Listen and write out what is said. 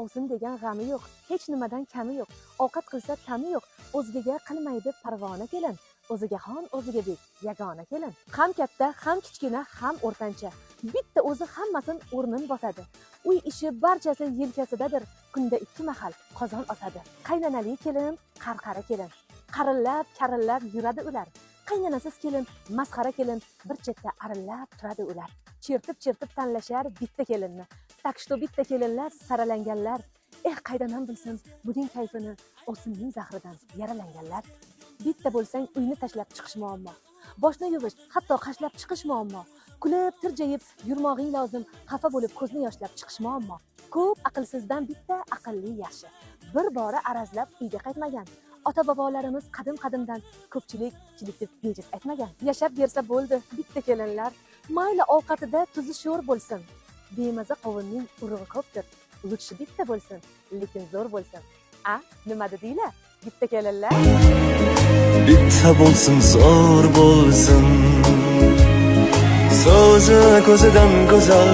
olsin degan g'ami yo'q, hech nimadan kami yo'q, ovqat qilsa tami yo'q, o'zgaga qilmaydi parvona kelin, o'ziga xon o'ziga bek, yagona kelin. Ham katta, ham kichkina, ham o'rtancha, bitta o'zi hammasin o'rnin bosadi. Uy ishi barchasi yelkasidadir, kunda 2 mahal qozon osadi. Qaynanali kelin, qarqara kelin, qarillab, karillab yuradi ular. Qaynanasiz kelin, masxara kelin, bir chetda arillab turadi ular. Chertib tanlashar bitta kelinni. Takshto bitta kelinlar saralanganlar. Qaydanam bilsin buning kayfini, o'simning zahridan yaralanganlar. Bitta bo'lsang uyni tashlab chiqish muammo. Boshni yuvish, hatto qashlab chiqish muammo. Kulib, tirjayib yurmog'ing lozim, xafa bo'lib ko'zni yoshlab chiqish muammo. Ko'p aqlsizdan bitta aqlli yaxshi. Bir bora arazlab uyga qaytmagan. Ota-bobolarimiz qadim-qadimdan ko'pchilik deb bejiz aytmagan. Yashab bersa bo'ldi bitta kelinlar. Mayli ovqatida tuzi sho'r bo'lsin. Bemaza qovunning urug'i ko'pdir. Luchi bitta bo'lsin, lekin zo'r bo'lsin. Nima dedinglar? Bitta kelinlar. Bitta bo'lsin, zo'r bo'lsin. So'zi ko'zidan go'zal